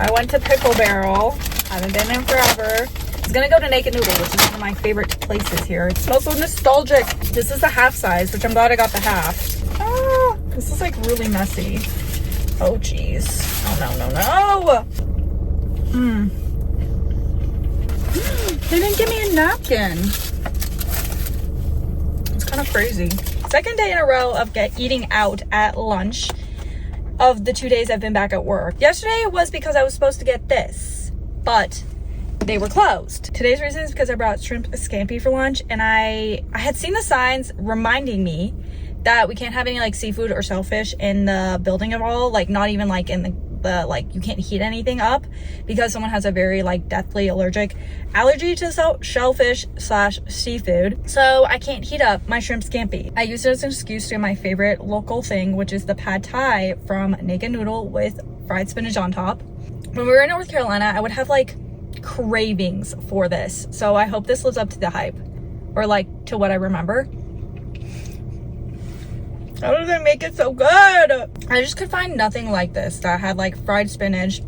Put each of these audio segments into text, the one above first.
I went to Pickle Barrel. Haven't been in forever. I was gonna go to Naked Noodle, which is one of my favorite places here. It smells so nostalgic. This is the half size, which I'm glad I got the half. Ah, this is like really messy. Oh geez. Oh no. They didn't give me a napkin. It's kind of crazy. Second day in a row of eating out at lunch of the 2 days I've been back at work. Yesterday was because I was supposed to get this, but they were closed. Today's reason is because I brought shrimp scampi for lunch, and I had seen the signs reminding me that we can't have any like seafood or shellfish in the building at all, like not even like in the like you can't heat anything up because someone has a very like deathly allergy to shellfish / seafood, so I can't heat up my shrimp scampi. I used it as an excuse to get my favorite local thing, which is the pad thai from Naked Noodle with fried spinach on top. When we were in North Carolina, I would have like cravings for this, so I hope this lives up to the hype, or like to what I remember. How did they make it so good? I just could find nothing like this that had like fried spinach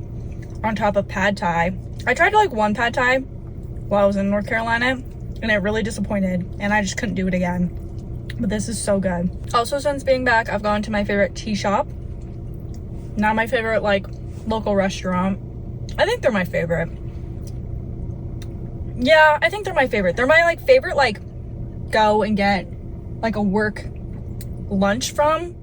on top of pad thai. I tried like one pad thai while I was in North Carolina, and it really disappointed, and I just couldn't do it again. But this is so good. Also, since being back, I've gone to my favorite tea shop. Not my favorite like local restaurant. I think they're my favorite. Yeah, I think they're my favorite. They're my like favorite like go and get like a work lunch from.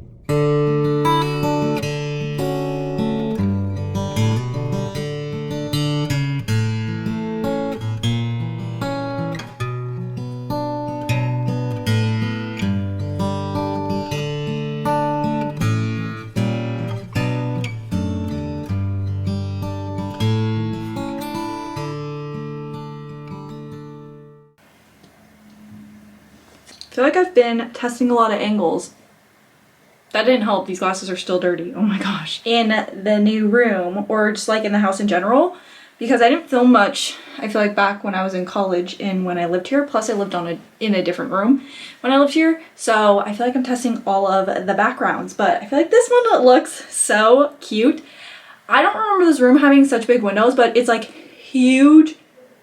I feel like I've been testing a lot of angles. That didn't help. These glasses are still dirty. Oh my gosh. In the new room, or just like in the house in general, because I didn't film much, I feel like back when I was in college and when I lived here. Plus I lived in a different room when I lived here. So I feel like I'm testing all of the backgrounds, but I feel like this one looks so cute. I don't remember this room having such big windows, but it's like huge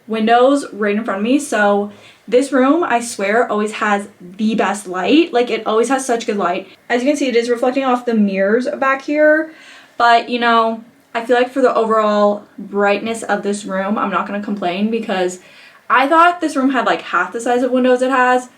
windows right in front of me. So this room, I swear, always has the best light. Like, it always has such good light. As you can see, it is reflecting off the mirrors back here. But, you know, I feel like for the overall brightness of this room, I'm not going to complain, because I thought this room had like half the size of windows it has.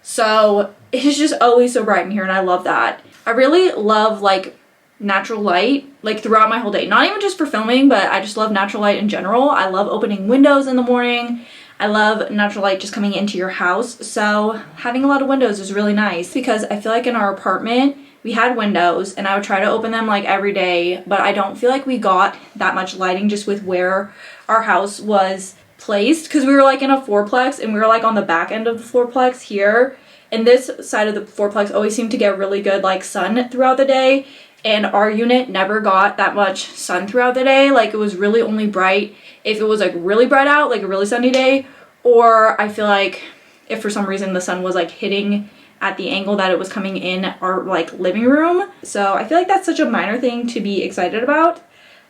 So it's just always so bright in here, and I love that. I really love like natural light like throughout my whole day. Not even just for filming, but I just love natural light in general. I love opening windows in the morning. I love natural light just coming into your house. So having a lot of windows is really nice, because I feel like in our apartment we had windows and I would try to open them like every day, but I don't feel like we got that much lighting just with where our house was placed, because we were like in a fourplex and we were like on the back end of the fourplex here, and this side of the fourplex always seemed to get really good like sun throughout the day, and our unit never got that much sun throughout the day. Like, it was really only bright if it was like really bright out, like a really sunny day, or I feel like if for some reason the sun was like hitting at the angle that it was coming in our like living room. So I feel like that's such a minor thing to be excited about,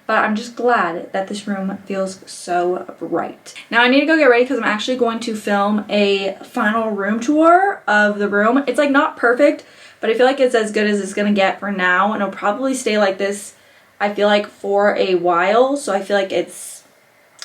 but I'm just glad that this room feels so bright. Now I need to go get ready because I'm actually going to film a final room tour of the room. It's like not perfect, but I feel like it's as good as it's gonna get for now, and it'll probably stay like this, I feel like, for a while. So I feel like it's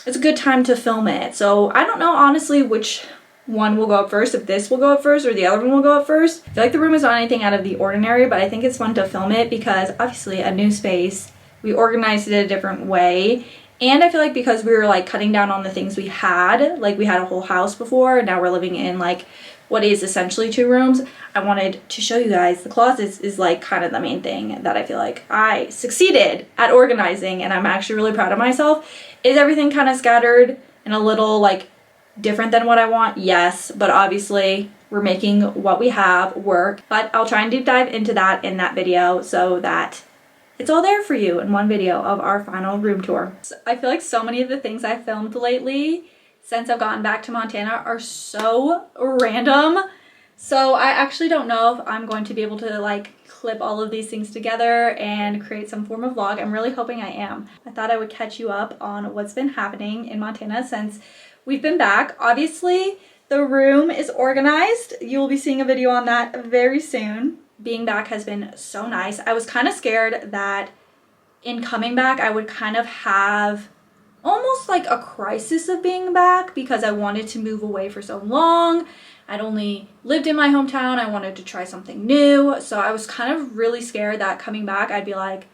a good time to film it. So I don't know honestly which one will go up first, if this will go up first or the other one will go up first. I feel like the room is not anything out of the ordinary, but I think it's fun to film it because obviously a new space, we organized it a different way. And I feel like because we were like cutting down on the things we had, like we had a whole house before, and now we're living in like what is essentially 2 rooms, I wanted to show you guys the closets is like kind of the main thing that I feel like I succeeded at organizing, and I'm actually really proud of myself. Is everything kind of scattered and a little like different than what I want? Yes, but obviously we're making what we have work. But I'll try and deep dive into that in that video so that it's all there for you in one video of our final room tour. So I feel like so many of the things I filmed lately since I've gotten back to Montana are so random So I actually don't know if I'm going to be able to like clip all of these things together and create some form of vlog. I'm really hoping I am. I thought I would catch you up on what's been happening in Montana since we've been back. Obviously, the room is organized. You will be seeing a video on that very soon. Being back has been so nice. I was kind of scared that in coming back, I would kind of have almost like a crisis of being back because I wanted to move away for so long. I'd only lived in my hometown. I wanted to try something new. So I was kind of really scared that coming back, I'd be like,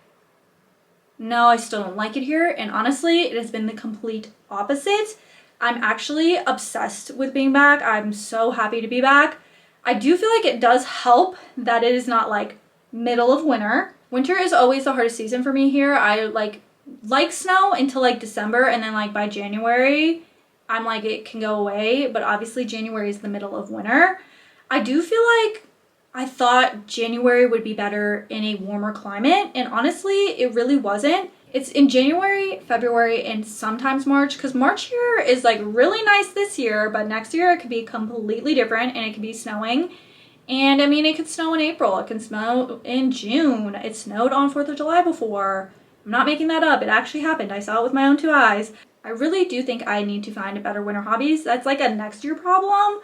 no, I still don't like it here. And honestly, it has been the complete opposite. I'm actually obsessed with being back. I'm so happy to be back. I do feel like it does help that it is not like middle of winter. Winter is always the hardest season for me here. I like snow until like December, and then like by January, I'm like it can go away, but obviously January is the middle of winter. I do feel like I thought January would be better in a warmer climate, and honestly, it really wasn't. It's in January, February, and sometimes March, because March here is like really nice this year, but next year it could be completely different and it could be snowing. And I mean, it could snow in April, it can snow in June. It snowed on 4th of July before. I'm not making that up. It actually happened. I saw it with my own 2 eyes. I really do think I need to find better winter hobbies. That's like a next year problem,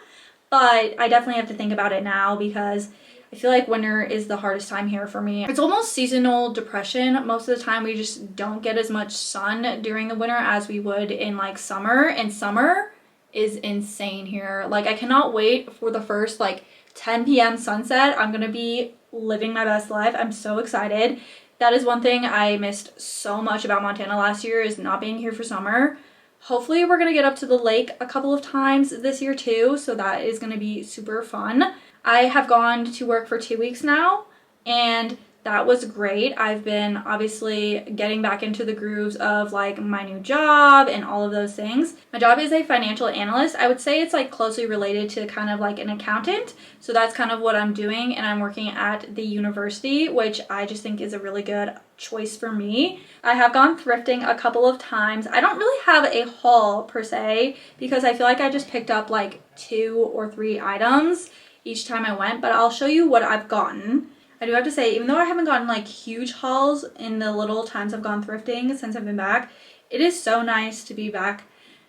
but I definitely have to think about it now because I feel like winter is the hardest time here for me. It's almost seasonal depression. Most of the time we just don't get as much sun during the winter as we would in like summer, and summer is insane here. Like I cannot wait for the first like 10 p.m. sunset. I'm gonna be living my best life. I'm so excited. That is one thing I missed so much about Montana last year, is not being here for summer. Hopefully we're gonna get up to the lake a couple of times this year too, so that is gonna be super fun. I have gone to work for 2 weeks now, and that was great. I've been obviously getting back into the grooves of like my new job and all of those things. My job is a financial analyst. I would say it's like closely related to kind of like an accountant. So that's kind of what I'm doing, and I'm working at the university, which I just think is a really good choice for me. I have gone thrifting a couple of times. I don't really have a haul per se because I feel like I just picked up like 2 or 3 items each time I went, but I'll show you what I've gotten. I do have to say, even though I haven't gotten like huge hauls in the little times I've gone thrifting since I've been back, it is so nice to be back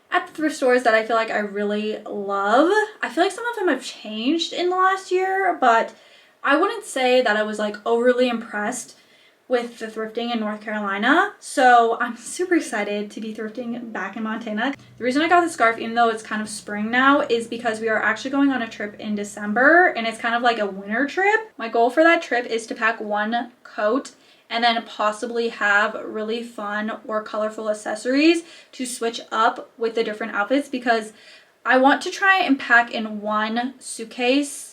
at the thrift stores that I feel like I really love. I feel like some of them have changed in the last year, but I wouldn't say that I was like overly impressed with the thrifting in North Carolina. So I'm super excited to be thrifting back in Montana. The reason I got the scarf, even though it's kind of spring now, is because we are actually going on a trip in December, and it's kind of like a winter trip. My goal for that trip is to pack 1 coat and then possibly have really fun or colorful accessories to switch up with the different outfits, because I want to try and pack in 1 suitcase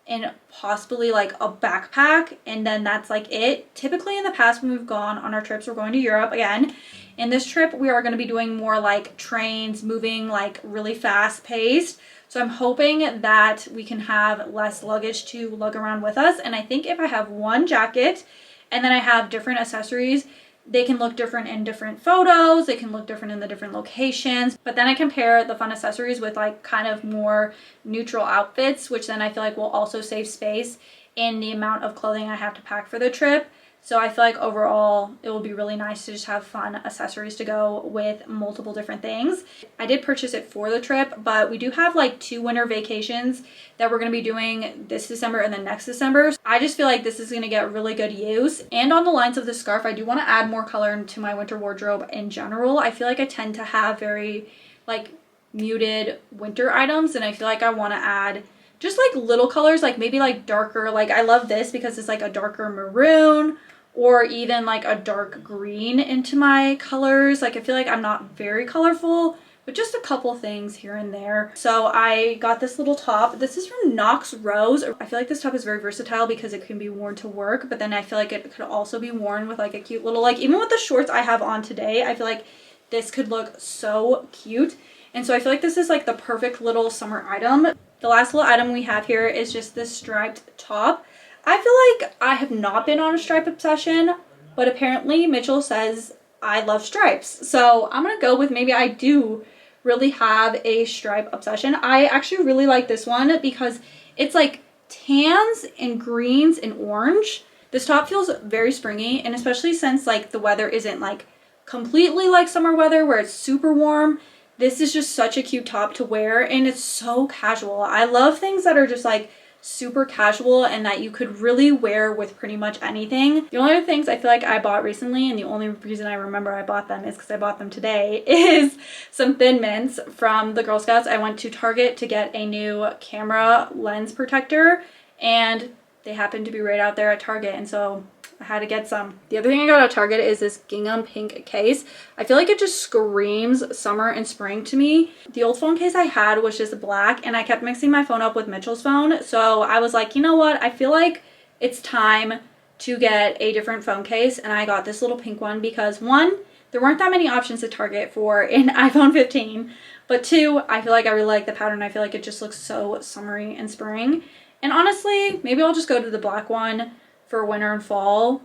and possibly like a backpack, and then that's like it. Typically in the past when we've gone on our trips, we're going to Europe again. In this trip we are going to be doing more like trains, moving like really fast paced. So I'm hoping that we can have less luggage to lug around with us, and I think if I have 1 jacket and then I have different accessories, they can look different in different photos, they can look different in the different locations, but then I compare the fun accessories with like kind of more neutral outfits, which then I feel like will also save space in the amount of clothing I have to pack for the trip. So I feel like overall it will be really nice to just have fun accessories to go with multiple different things. I did purchase it for the trip, but we do have like 2 winter vacations that we're going to be doing this December and then next December. So I just feel like this is going to get really good use. And on the lines of the scarf, I do want to add more color into my winter wardrobe in general. I feel like I tend to have very like muted winter items, and I feel like I want to add just like little colors, like maybe like darker, like I love this because it's like a darker maroon, or even like a dark green into my colors. Like I feel like I'm not very colorful, but just a couple things here and there. So I got this little top. This is from Knox Rose. I feel like this top is very versatile because it can be worn to work, but then I feel like it could also be worn with like a cute little, like even with the shorts I have on today, I feel like this could look so cute. And so I feel like this is like the perfect little summer item. The last little item we have here is just this striped top. I feel like I have not been on a stripe obsession, but apparently Mitchell says I love stripes. So I'm gonna go with maybe I do really have a stripe obsession. I actually really like this one because It's like tans and greens and orange. This top feels very springy, and especially since like the weather isn't like completely like summer weather where it's super warm, this is just such a cute top to wear, and it's so casual. I love things that are just like super casual and that you could really wear with pretty much anything. The only other things I feel like I bought recently, and the only reason I remember I bought them is because I bought them today, is some Thin Mints from the Girl Scouts. I went to Target to get a new camera lens protector, and they happened to be right out there at Target, and so I had to get some. The other thing I got at Target is this gingham pink case. I feel like it just screams summer and spring to me. The old phone case I had was just black, and I kept mixing my phone up with Mitchell's phone. So I was like, you know what? I feel like it's time to get a different phone case, and I got this little pink one because one, there weren't that many options at Target for an iPhone 15, but two, I feel like I really like the pattern. I feel like it just looks so summery and spring. And honestly, maybe I'll just go to the black one for winter and fall.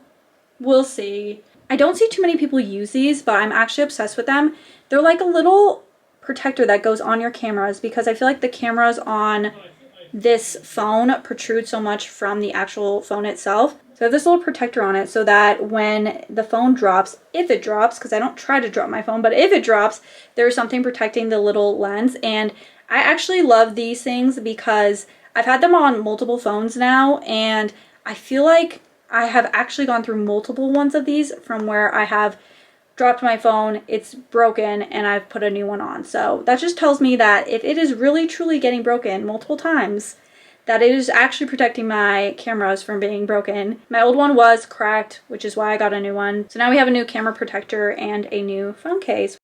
We'll see. I don't see too many people use these, but I'm actually obsessed with them. They're like a little protector that goes on your cameras, because I feel like the cameras on this phone protrude so much from the actual phone itself. So I have this little protector on it so that when the phone drops, if it drops, because I don't try to drop my phone, but if it drops, there's something protecting the little lens. And I actually love these things because I've had them on multiple phones now, and I feel like I have actually gone through multiple ones of these from where I have dropped my phone, it's broken, and I've put a new one on. So that just tells me that if it is really truly getting broken multiple times, that it is actually protecting my cameras from being broken. My old one was cracked, which is why I got a new one. So now we have a new camera protector and a new phone case.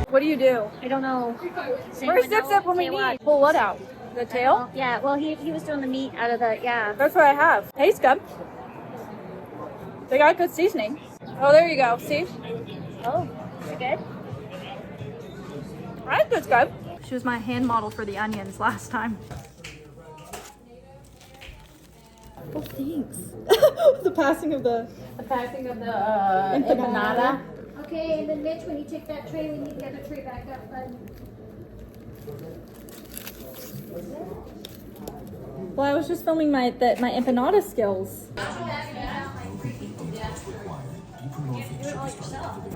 What do you do? I don't know. Where's Zip Zip when we need? Pull what out? The tail? Yeah, well, he was doing the meat out of the, yeah. That's what I have. Tastes good. They got good seasoning. Oh, there you go. See? Oh, is it good? I think it's good. She was my hand model for the onions last time. Oh, thanks. The passing of the empanada. Okay, and then Mitch, when you take that tray, we need the other tray back up, bud. Well, I was just filming my empanada skills. Do it all yourself.